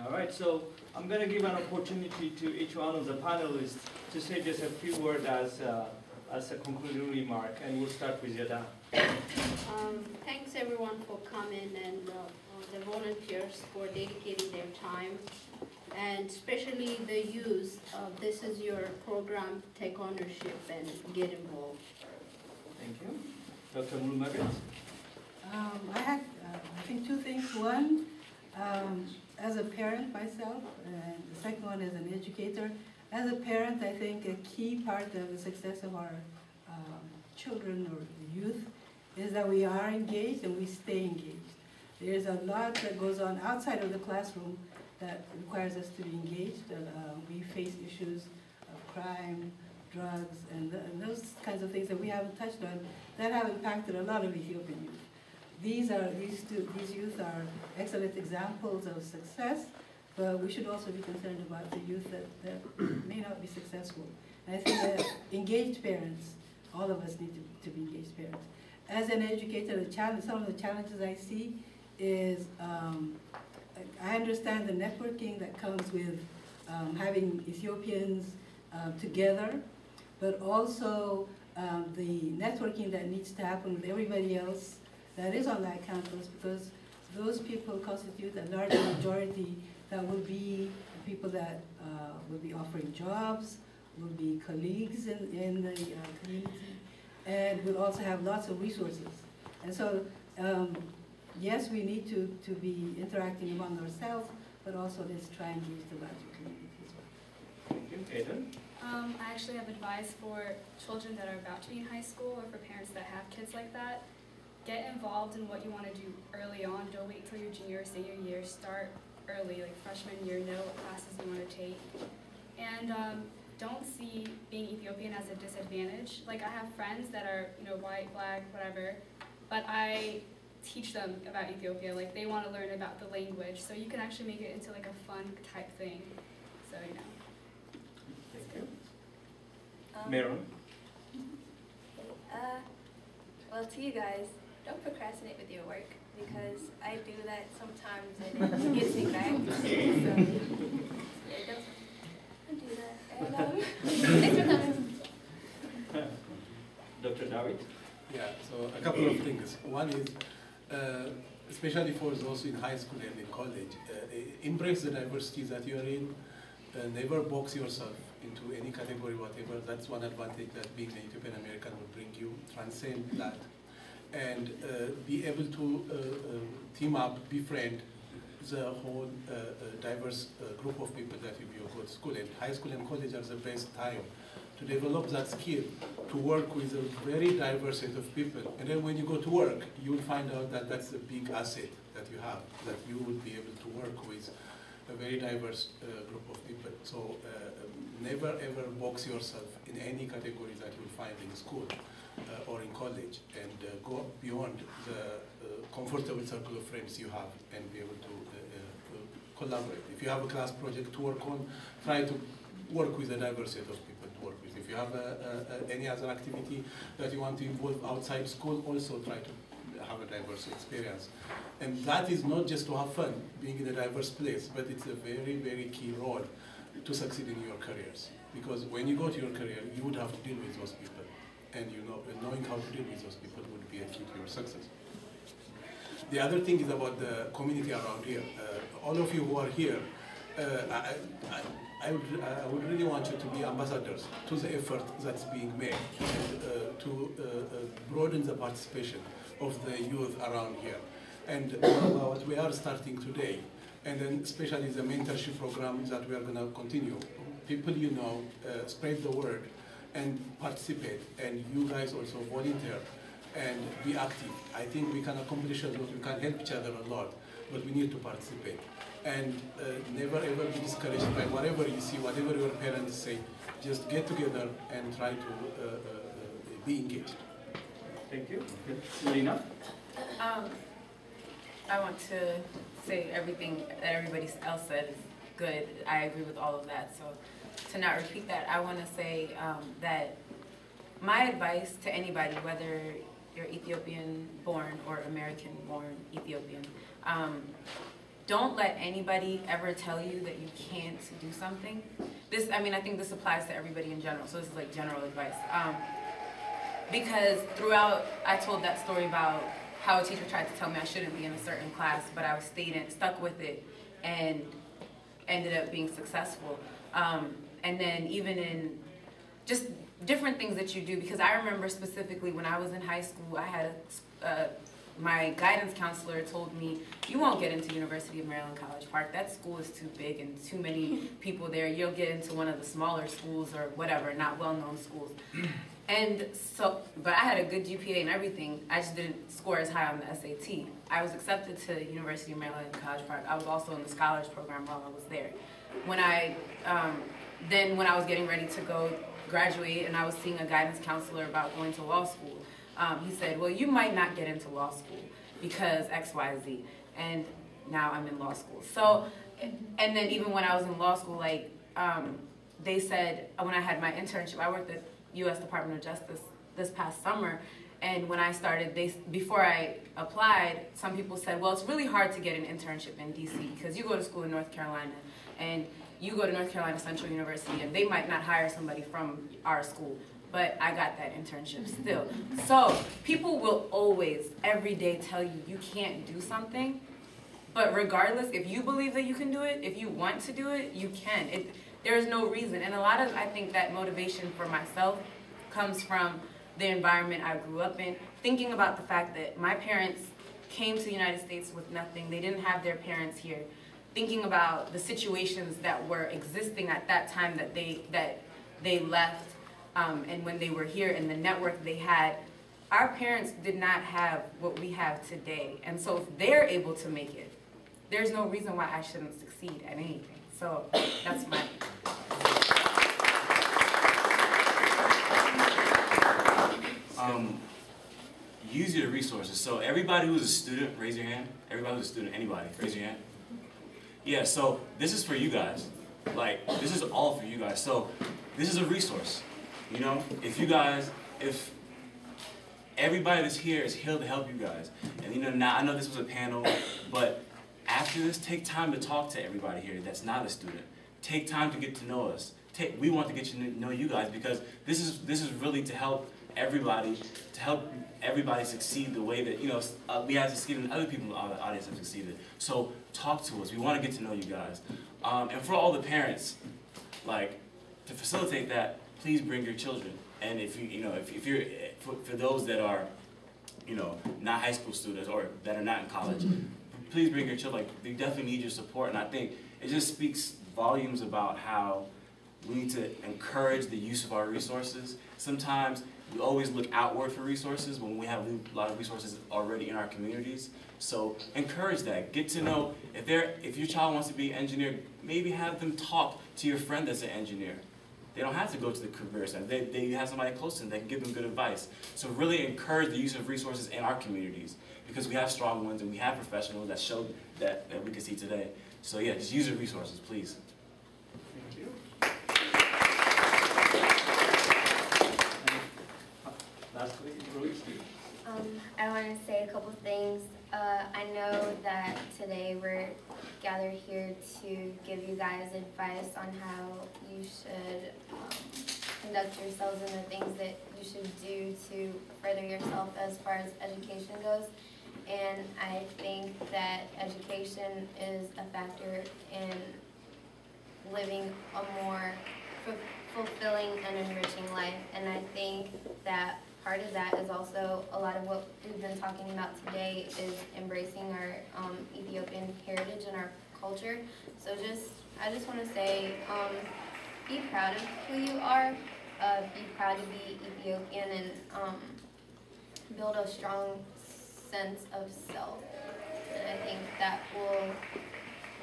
All right, so I'm going to give an opportunity to each one of the panelists to say just a few words as a concluding remark, and we'll start with Yada. Thanks everyone for coming, and the volunteers for dedicating their time, and especially the youth. This is your program. Take ownership and get involved. Thank you. Dr. Mulmagat? I had, I think, two things. One, as a parent myself, and the second one as an educator. As a parent, I think a key part of the success of our children or youth is that we are engaged and we stay engaged. There's a lot that goes on outside of the classroom that requires us to be engaged. We face issues of crime, drugs, and those kinds of things that we haven't touched on that have impacted a lot of Ethiopian youth. These youth are excellent examples of success, but we should also be concerned about the youth that may not be successful. And I think that engaged parents, all of us need to be engaged parents. As an educator, some of the challenges I see is, I understand the networking that comes with having Ethiopians together, but also the networking that needs to happen with everybody else that is on that campus, because those people constitute a large majority that will be people that will be offering jobs, will be colleagues in the community, and will also have lots of resources. And so, yes, we need to be interacting among ourselves, but also let's try and engage the larger community as well. Thank you. Aidan? I actually have advice for children that are about to be in high school, or for parents that have kids like that. Get involved in what you want to do early on. Don't wait till your junior or senior year. Start early, like freshman year. Know what classes you want to take. And don't see being Ethiopian as a disadvantage. Like, I have friends that are, white, black, whatever, but I teach them about Ethiopia. Like, they want to learn about the language. So you can actually make it into like a fun type thing. So, Thank you. Meron? Well, to you guys, don't procrastinate with your work, because I do that sometimes and it gets me back. So, yeah, don't do that. And, thanks for coming. Dr. David? Yeah, so a couple of things. One is, especially for those in high school and in college, embrace the diversity that you are in. Never box yourself into any category, whatever. That's one advantage that being an Ethiopian American will bring you. Transcend that. And be able to team up, befriend the whole diverse group of people that you go to school. And high school and college are the best time to develop that skill, to work with a very diverse set of people. And then when you go to work, you will find out that that's a big asset that you have, that you will be able to work with a very diverse group of people. So never ever box yourself in any category that you'll find in school or in college, and go beyond the comfortable circle of friends you have and be able to collaborate. If you have a class project to work on, try to work with a diverse set of people to work with. If you have any other activity that you want to involve outside school, also try to have a diverse experience. And that is not just to have fun being in a diverse place, but it's a very, very key role to succeed in your careers. Because when you go to your career, you would have to deal with those people. And knowing how to deal with those people would be a key to your success. The other thing is about the community around here. All of you who are here, I would really want you to be ambassadors to the effort that's being made, and to broaden the participation of the youth around here. And what we are starting today, and then especially the mentorship program that we are going to continue. People spread the word and participate, and you guys also volunteer and be active. I think we can accomplish a lot, we can help each other a lot, but we need to participate. And never ever be discouraged by whatever you see, whatever your parents say. Just get together and try to be engaged. Thank you. Selena? I want to say everything that everybody else said is good. I agree with all of that. So to not repeat that, I want to say that my advice to anybody, whether you're Ethiopian born or American born Ethiopian, don't let anybody ever tell you that you can't do something. I think this applies to everybody in general, so this is like general advice. Because throughout, I told that story about how a teacher tried to tell me I shouldn't be in a certain class, but I was stuck with it and ended up being successful. And then even in just different things that you do, because I remember specifically when I was in high school, I had my guidance counselor told me, you won't get into University of Maryland College Park. That school is too big and too many people there. You'll get into one of the smaller schools or whatever, not well-known schools. And so, but I had a good GPA and everything. I just didn't score as high on the SAT. I was accepted to University of Maryland College Park. I was also in the scholars program while I was there. When I was getting ready to go graduate and I was seeing a guidance counselor about going to law school, he said, well, you might not get into law school because X, Y, Z. And now I'm in law school. So, and then even when I was in law school, they said, when I had my internship, I worked at U.S. Department of Justice this past summer, and when I started, before I applied, some people said, well, it's really hard to get an internship in D.C. because you go to school in North Carolina, and you go to North Carolina Central University, and they might not hire somebody from our school, but I got that internship still. So people will always, every day, tell you you can't do something, but regardless, if you believe that you can do it, if you want to do it, you can. There's no reason. And a lot of, I think, that motivation for myself comes from the environment I grew up in, thinking about the fact that my parents came to the United States with nothing. They didn't have their parents here. Thinking about the situations that were existing at that time that they left, and when they were here and the network they had. Our parents did not have what we have today. And so if they're able to make it, there's no reason why I shouldn't succeed at anything. So that's my... Use your resources. So everybody who's a student, raise your hand. Everybody who's a student, anybody, raise your hand. Yeah, so this is for you guys. This is all for you guys. So this is a resource. You know, if everybody that's here is here to help you guys. And you know, now I know this was a panel, but after this, take time to talk to everybody here that's not a student. Take time to get to know us. We want to get to know you guys because this is really to help everybody succeed the way that, you know, we have succeeded and other people in the audience have succeeded. So talk to us. We want to get to know you guys. And for all the parents, to facilitate that, please bring your children. And if you're for those that are, you know, not high school students or that are not in college, please bring your children. They definitely need your support. And I think it just speaks volumes about how we need to encourage the use of our resources. Sometimes we always look outward for resources when we have a lot of resources already in our communities. So encourage that. Get to know, if your child wants to be an engineer, maybe have them talk to your friend that's an engineer. They don't have to go to the career center. They have somebody close to them that can give them good advice. So really encourage the use of resources in our communities because we have strong ones and we have professionals that show that we can see today. So yeah, just use your resources, please. Thank you. Lastly, Ruiz. I want to say a couple things. I know that today we're gathered here to give you guys advice on how you should conduct yourselves and the things that you should do to further yourself as far as education goes. And I think that education is a factor in living a more fulfilling and enriching life. And I think that part of that is also a lot of what we've been talking about today is embracing our Ethiopian heritage and our culture. So I just want to say, be proud of who you are, be proud to be Ethiopian, and build a strong sense of self. And I think that will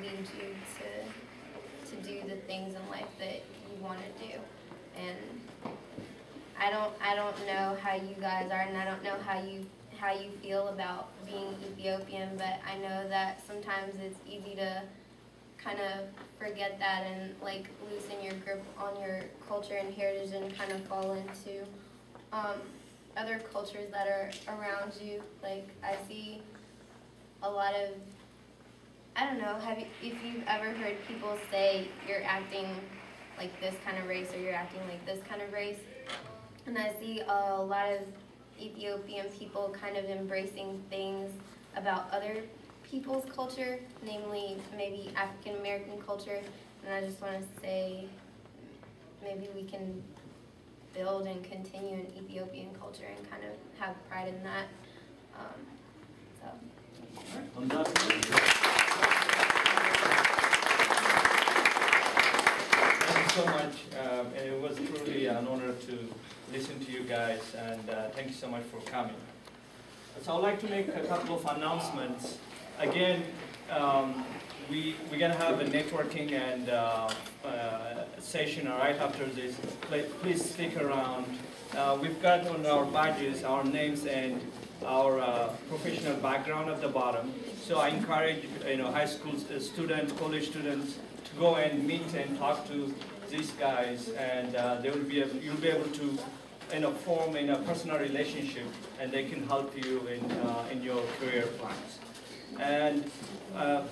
lead you to do the things in life that you want to do. And I don't know how you guys are, and I don't know how you feel about being Ethiopian, but I know that sometimes it's easy to kind of forget that and loosen your grip on your culture and heritage and kind of fall into other cultures that are around you. I see a lot of I don't know, if you've ever heard people say you're acting like this kind of race or you're acting like this kind of race, and I see a lot of Ethiopian people kind of embracing things about other people's culture, namely maybe African American culture, and I just want to say maybe we can build and continue an Ethiopian culture and kind of have pride in that. Thank you so much. And it was truly an honor to listen to you guys, and thank you so much for coming. So I'd like to make a couple of announcements. Again, we're going to have a networking and session right after this. Please stick around. We've got on our badges our names and our professional background at the bottom. So I encourage high school students, college students to go and meet and talk to these guys, and you'll be able to form a personal relationship, and they can help you in your career plans. And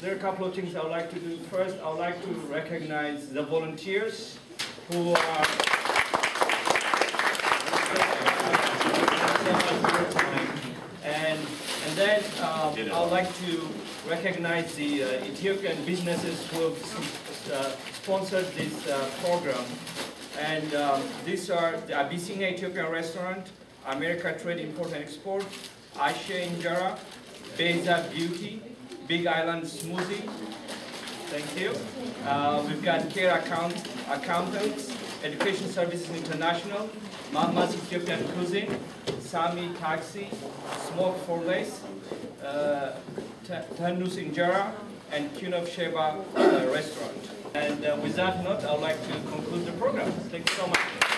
there are a couple of things I would like to do. First, I would like to recognize the volunteers who are and then I would like to recognize the Ethiopian businesses who have sponsored this program. And these are the Abyssinia Ethiopian Restaurant, America Trade Import and Export, Aisha Injera, Beza Beauty, Big Island Smoothie. Thank you. We've got Care Accountants, Education Services International, Mama's Ethiopian Cuisine, Sami Taxi, Smoke for Lace, Tandus Injera, and Queen of Sheba Restaurant. And with that note, I would like to conclude the program. Thank you so much.